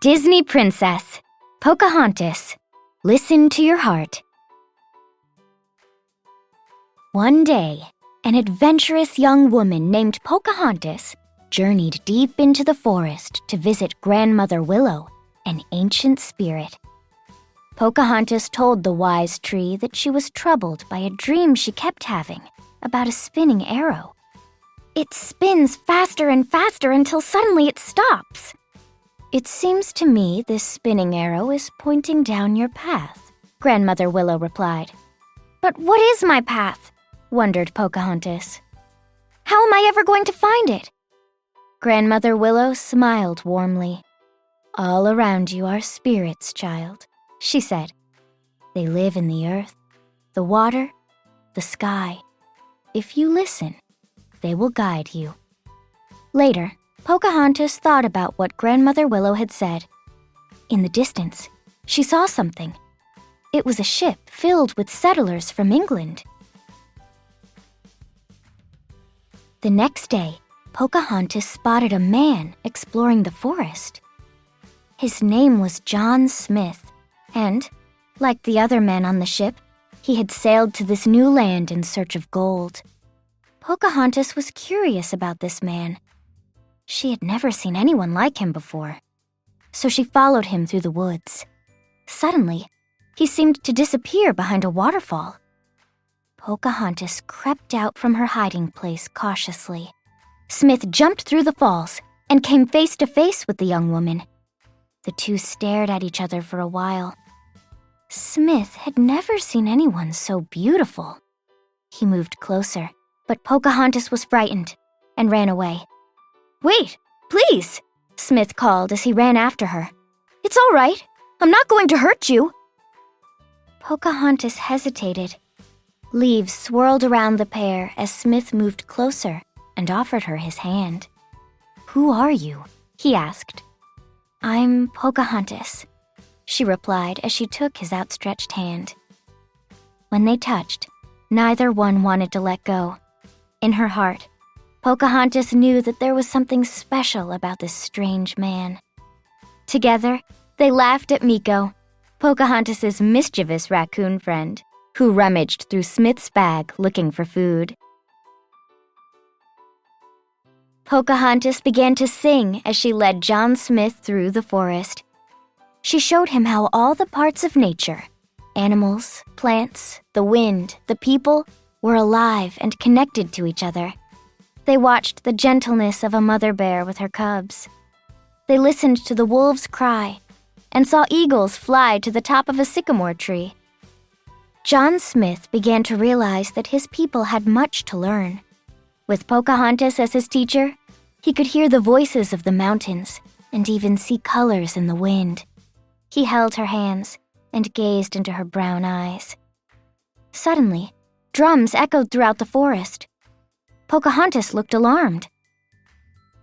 Disney Princess, Pocahontas, listen to your heart. One day, an adventurous young woman named Pocahontas journeyed deep into the forest to visit Grandmother Willow, an ancient spirit. Pocahontas told the wise tree that she was troubled by a dream she kept having about a spinning arrow. It spins faster and faster until suddenly it stops. It seems to me this spinning arrow is pointing down your path, Grandmother Willow replied. But what is my path? Wondered Pocahontas. How am I ever going to find it? Grandmother Willow smiled warmly. All around you are spirits, child, she said. They live in the earth, the water, the sky. If you listen, they will guide you. Later, Pocahontas thought about what Grandmother Willow had said. In the distance, she saw something. It was a ship filled with settlers from England. The next day, Pocahontas spotted a man exploring the forest. His name was John Smith, and, like the other men on the ship, he had sailed to this new land in search of gold. Pocahontas was curious about this man. She had never seen anyone like him before, so she followed him through the woods. Suddenly, he seemed to disappear behind a waterfall. Pocahontas crept out from her hiding place cautiously. Smith jumped through the falls and came face to face with the young woman. The two stared at each other for a while. Smith had never seen anyone so beautiful. He moved closer, but Pocahontas was frightened and ran away. Wait, please, Smith called as he ran after her. It's all right. I'm not going to hurt you. Pocahontas hesitated. Leaves swirled around the pair as Smith moved closer and offered her his hand. Who are you? He asked. I'm Pocahontas, she replied as she took his outstretched hand. When they touched, neither one wanted to let go. In her heart, Pocahontas knew that there was something special about this strange man. Together, they laughed at Miko, Pocahontas's mischievous raccoon friend, who rummaged through Smith's bag looking for food. Pocahontas began to sing as she led John Smith through the forest. She showed him how all the parts of nature, animals, plants, the wind, the people, were alive and connected to each other. They watched the gentleness of a mother bear with her cubs. They listened to the wolves cry and saw eagles fly to the top of a sycamore tree. John Smith began to realize that his people had much to learn. With Pocahontas as his teacher, he could hear the voices of the mountains and even see colors in the wind. He held her hands and gazed into her brown eyes. Suddenly, drums echoed throughout the forest. Pocahontas looked alarmed.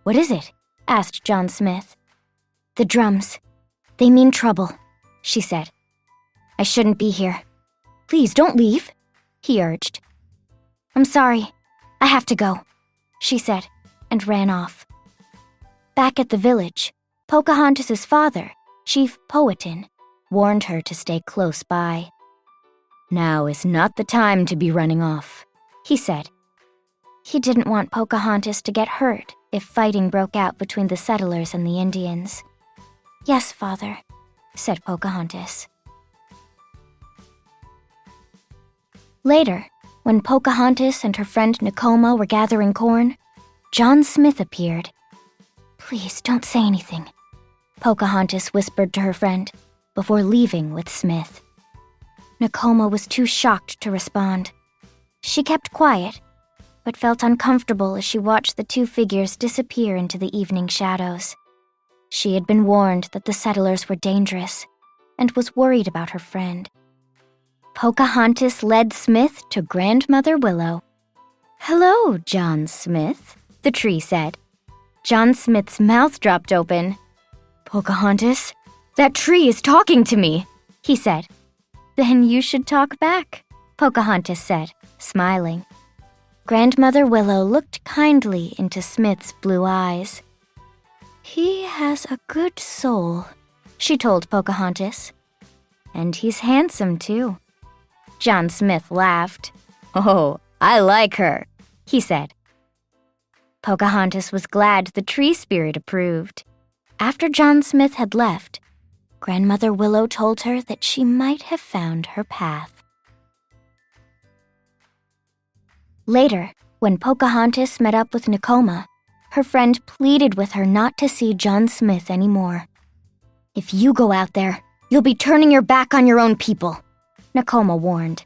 What is it? Asked John Smith. The drums. They mean trouble, she said. I shouldn't be here. Please don't leave, he urged. I'm sorry. I have to go, she said, and ran off. Back at the village, Pocahontas's father, Chief Powhatan, warned her to stay close by. Now is not the time to be running off, he said. He didn't want Pocahontas to get hurt if fighting broke out between the settlers and the Indians. Yes, father, said Pocahontas. Later, when Pocahontas and her friend Nakoma were gathering corn, John Smith appeared. Please don't say anything, Pocahontas whispered to her friend before leaving with Smith. Nakoma was too shocked to respond. She kept quiet, but felt uncomfortable as she watched the two figures disappear into the evening shadows. She had been warned that the settlers were dangerous and was worried about her friend. Pocahontas led Smith to Grandmother Willow. Hello, John Smith, the tree said. John Smith's mouth dropped open. Pocahontas, that tree is talking to me, he said. Then you should talk back, Pocahontas said, smiling. Grandmother Willow looked kindly into Smith's blue eyes. He has a good soul, she told Pocahontas. "And he's handsome, too." John Smith laughed. "Oh, I like her," he said. Pocahontas was glad the tree spirit approved. After John Smith had left, Grandmother Willow told her that she might have found her path. Later, when Pocahontas met up with Nakoma, her friend pleaded with her not to see John Smith anymore. "If you go out there, you'll be turning your back on your own people," Nakoma warned.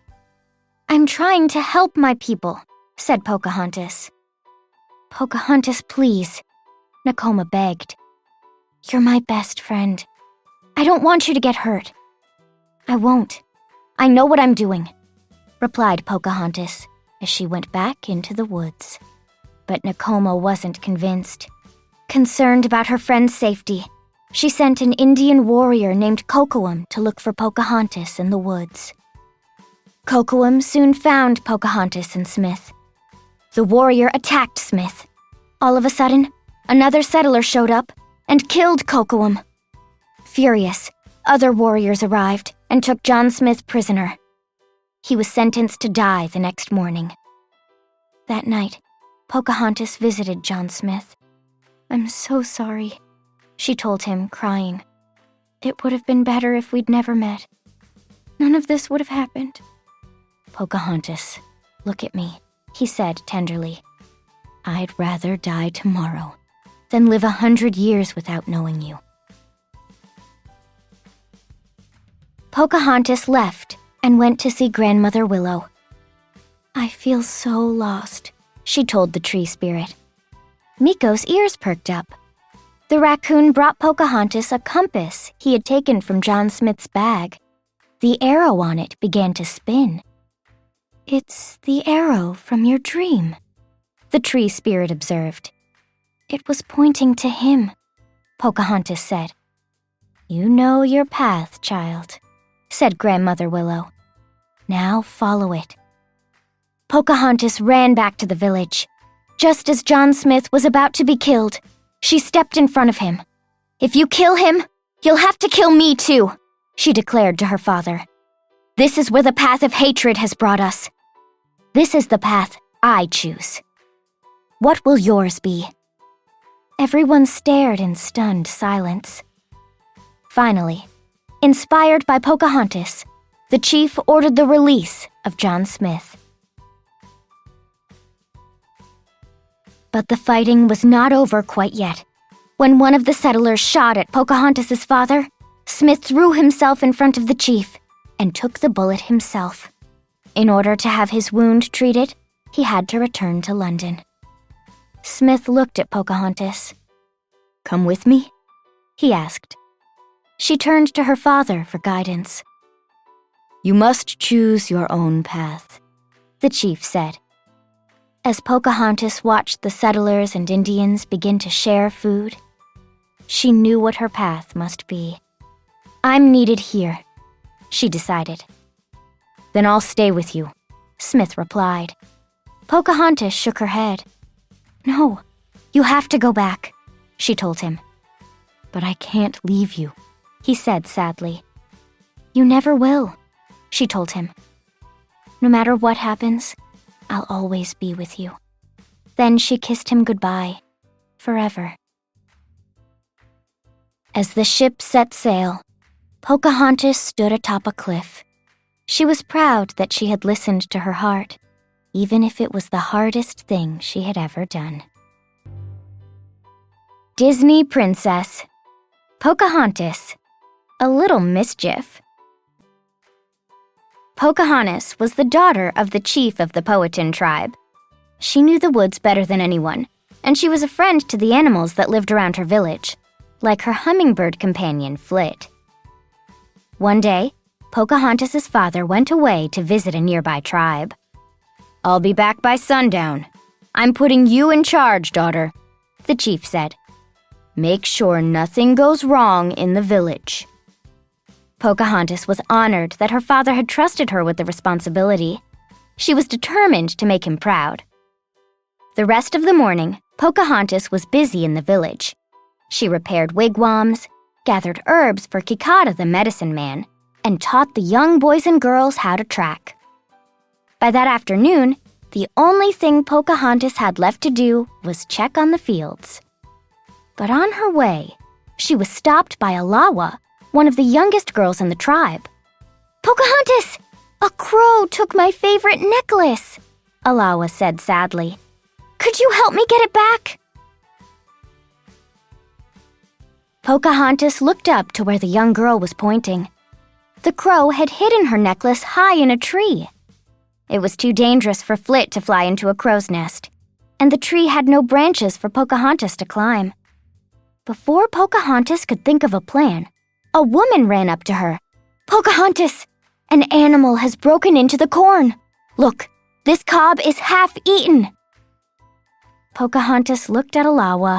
"I'm trying to help my people," said Pocahontas. "Pocahontas, please," Nakoma begged. "You're my best friend. I don't want you to get hurt." "I won't. I know what I'm doing," replied Pocahontas as she went back into the woods. But Nakoma wasn't convinced. Concerned about her friend's safety, she sent an Indian warrior named Kocoum to look for Pocahontas in the woods. Kocoum soon found Pocahontas and Smith. The warrior attacked Smith. All of a sudden, another settler showed up and killed Kocoum. Furious, other warriors arrived and took John Smith prisoner. He was sentenced to die the next morning. That night, Pocahontas visited John Smith. "I'm so sorry," she told him, crying. "It would have been better if we'd never met. None of this would have happened." "Pocahontas, look at me," he said tenderly. "I'd rather die tomorrow than live 100 years without knowing you." Pocahontas left and went to see Grandmother Willow. "I feel so lost," she told the tree spirit. Miko's ears perked up. The raccoon brought Pocahontas a compass he had taken from John Smith's bag. The arrow on it began to spin. "It's the arrow from your dream," the tree spirit observed. "It was pointing to him," Pocahontas said. "You know your path, child," said Grandmother Willow. "Now follow it." Pocahontas ran back to the village. Just as John Smith was about to be killed, she stepped in front of him. "If you kill him, you'll have to kill me too," she declared to her father. "This is where the path of hatred has brought us. This is the path I choose. What will yours be?" Everyone stared in stunned silence. Finally, inspired by Pocahontas, the chief ordered the release of John Smith. But the fighting was not over quite yet. When one of the settlers shot at Pocahontas' father, Smith threw himself in front of the chief and took the bullet himself. In order to have his wound treated, he had to return to London. Smith looked at Pocahontas. "Come with me?" he asked. She turned to her father for guidance. "You must choose your own path," the chief said. As Pocahontas watched the settlers and Indians begin to share food, she knew what her path must be. "I'm needed here," she decided. "Then I'll stay with you," Smith replied. Pocahontas shook her head. "No, you have to go back," she told him. "But I can't leave you," he said sadly. "You never will," she told him. "No matter what happens, I'll always be with you." Then she kissed him goodbye, forever. As the ship set sail, Pocahontas stood atop a cliff. She was proud that she had listened to her heart, even if it was the hardest thing she had ever done. Disney Princess, Pocahontas, a Little Mischief. Pocahontas was the daughter of the chief of the Powhatan tribe. She knew the woods better than anyone, and she was a friend to the animals that lived around her village, like her hummingbird companion, Flit. One day, Pocahontas' father went away to visit a nearby tribe. "I'll be back by sundown. I'm putting you in charge, daughter," the chief said. "Make sure nothing goes wrong in the village." Pocahontas was honored that her father had trusted her with the responsibility. She was determined to make him proud. The rest of the morning, Pocahontas was busy in the village. She repaired wigwams, gathered herbs for Kikata the medicine man and taught the young boys and girls how to track. By that afternoon, the only thing Pocahontas had left to do was check on the fields. But on her way, she was stopped by Alawa, one of the youngest girls in the tribe. "Pocahontas! A crow took my favorite necklace," Alawa said sadly. "Could you help me get it back?" Pocahontas looked up to where the young girl was pointing. The crow had hidden her necklace high in a tree. It was too dangerous for Flit to fly into a crow's nest, and the tree had no branches for Pocahontas to climb. Before Pocahontas could think of a plan, a woman ran up to her. "Pocahontas, an animal has broken into the corn. Look, this cob is half eaten." Pocahontas looked at Alawa.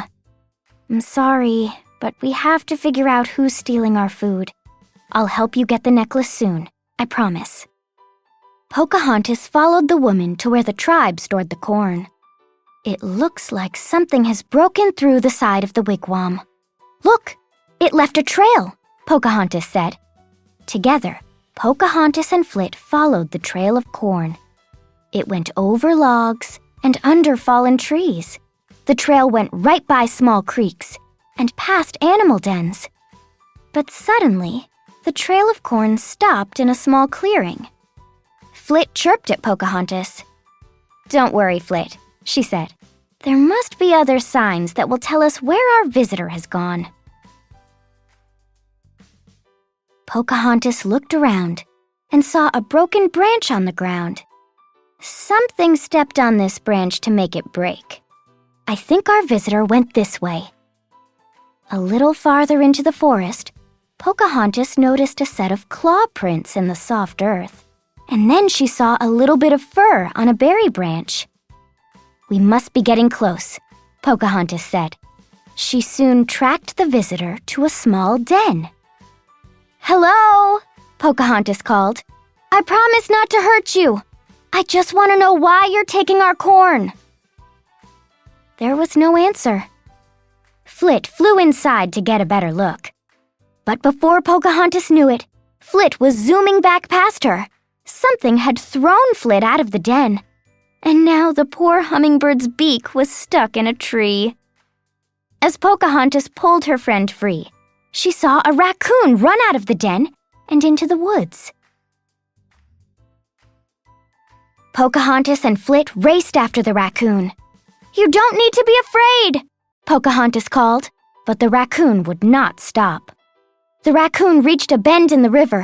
"I'm sorry, but we have to figure out who's stealing our food. I'll help you get the necklace soon, I promise." Pocahontas followed the woman to where the tribe stored the corn. "It looks like something has broken through the side of the wigwam." "Look, it left a trail," Pocahontas said. Together, Pocahontas and Flit followed the trail of corn. It went over logs and under fallen trees. The trail went right by small creeks and past animal dens. But suddenly, the trail of corn stopped in a small clearing. Flit chirped at Pocahontas. "Don't worry, Flit," she said. "There must be other signs that will tell us where our visitor has gone." Pocahontas looked around and saw a broken branch on the ground. Something stepped on this branch to make it break. "I think our visitor went this way." A little farther into the forest, Pocahontas noticed a set of claw prints in the soft earth, and then she saw a little bit of fur on a berry branch. "We must be getting close," Pocahontas said. She soon tracked the visitor to a small den. "Hello," Pocahontas called. "I promise not to hurt you. I just want to know why you're taking our corn." There was no answer. Flit flew inside to get a better look. But before Pocahontas knew it, Flit was zooming back past her. Something had thrown Flit out of the den, and now the poor hummingbird's beak was stuck in a tree. As Pocahontas pulled her friend free, she saw a raccoon run out of the den and into the woods. Pocahontas and Flit raced after the raccoon. "You don't need to be afraid," Pocahontas called, but the raccoon would not stop. The raccoon reached a bend in the river,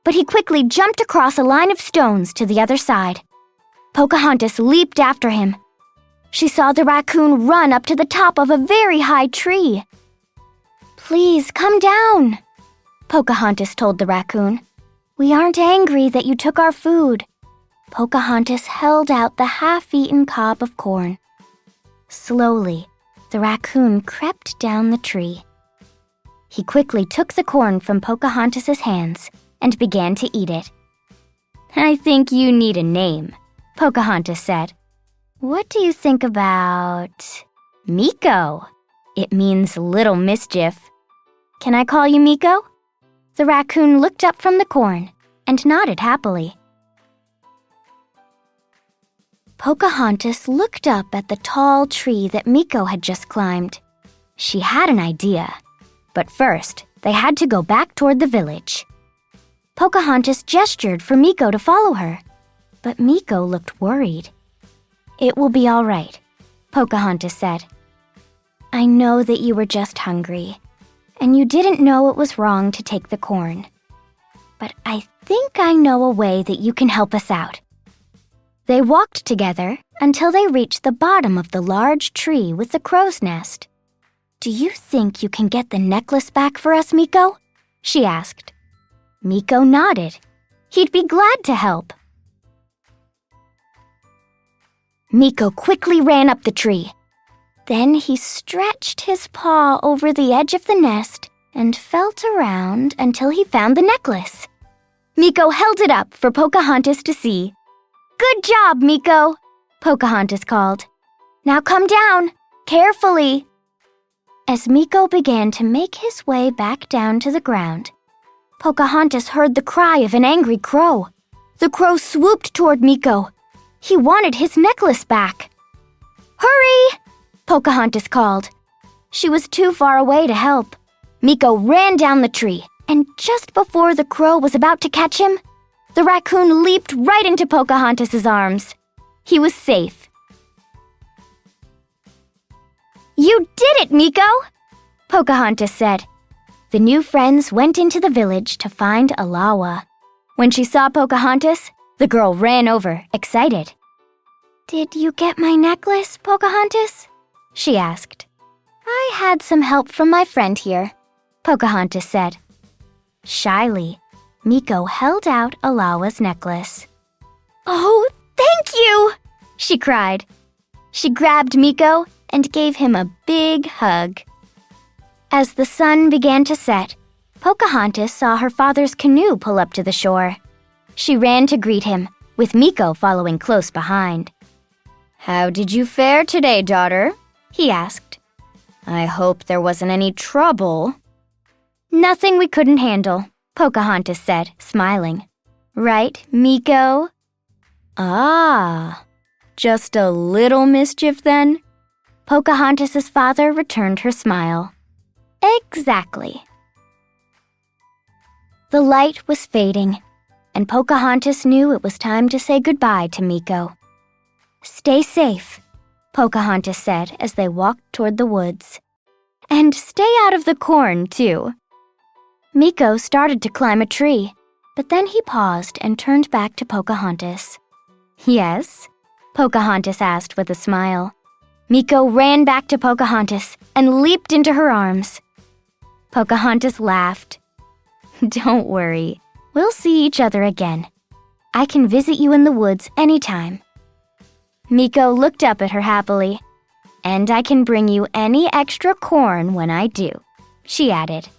but he quickly jumped across a line of stones to the other side. Pocahontas leaped after him. She saw the raccoon run up to the top of a very high tree. "Please come down," Pocahontas told the raccoon. "We aren't angry that you took our food." Pocahontas held out the half-eaten cob of corn. Slowly, the raccoon crept down the tree. He quickly took the corn from Pocahontas's hands and began to eat it. "I think you need a name," Pocahontas said. "What do you think about Miko? It means Little Mischief. Can I call you Miko?" The raccoon looked up from the corn and nodded happily. Pocahontas looked up at the tall tree that Miko had just climbed. She had an idea, but first they had to go back toward the village. Pocahontas gestured for Miko to follow her, but Miko looked worried. "It will be all right," Pocahontas said. "I know that you were just hungry, and you didn't know it was wrong to take the corn. But I think I know a way that you can help us out." They walked together until they reached the bottom of the large tree with the crow's nest. "Do you think you can get the necklace back for us, Miko?" she asked. Miko nodded. He'd be glad to help. Miko quickly ran up the tree. Then he stretched his paw over the edge of the nest and felt around until he found the necklace. Miko held it up for Pocahontas to see. "Good job, Miko," Pocahontas called. "Now come down, carefully." As Miko began to make his way back down to the ground, Pocahontas heard the cry of an angry crow. The crow swooped toward Miko. He wanted his necklace back. "Hurry!" Pocahontas called. She was too far away to help. Miko ran down the tree, and just before the crow was about to catch him, the raccoon leaped right into Pocahontas's arms. He was safe. "You did it, Miko!" Pocahontas said. The new friends went into the village to find Alawa. When she saw Pocahontas, the girl ran over, excited. "Did you get my necklace, Pocahontas?" she asked. "I had some help from my friend here," Pocahontas said. Shyly, Miko held out Alawa's necklace. "Oh, thank you!" she cried. She grabbed Miko and gave him a big hug. As the sun began to set, Pocahontas saw her father's canoe pull up to the shore. She ran to greet him, with Miko following close behind. "How did you fare today, daughter?" he asked. "I hope there wasn't any trouble." "Nothing we couldn't handle," Pocahontas said, smiling. "Right, Miko?" "Ah, just a little mischief then?" Pocahontas's father returned her smile. "Exactly." The light was fading, and Pocahontas knew it was time to say goodbye to Miko. "Stay safe," Pocahontas said as they walked toward the woods. "And stay out of the corn, too." Miko started to climb a tree, but then he paused and turned back to Pocahontas. "Yes?" Pocahontas asked with a smile. Miko ran back to Pocahontas and leaped into her arms. Pocahontas laughed. "Don't worry, we'll see each other again. I can visit you in the woods anytime." Miko looked up at her happily. "And I can bring you any extra corn when I do," she added.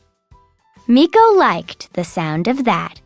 Miko liked the sound of that.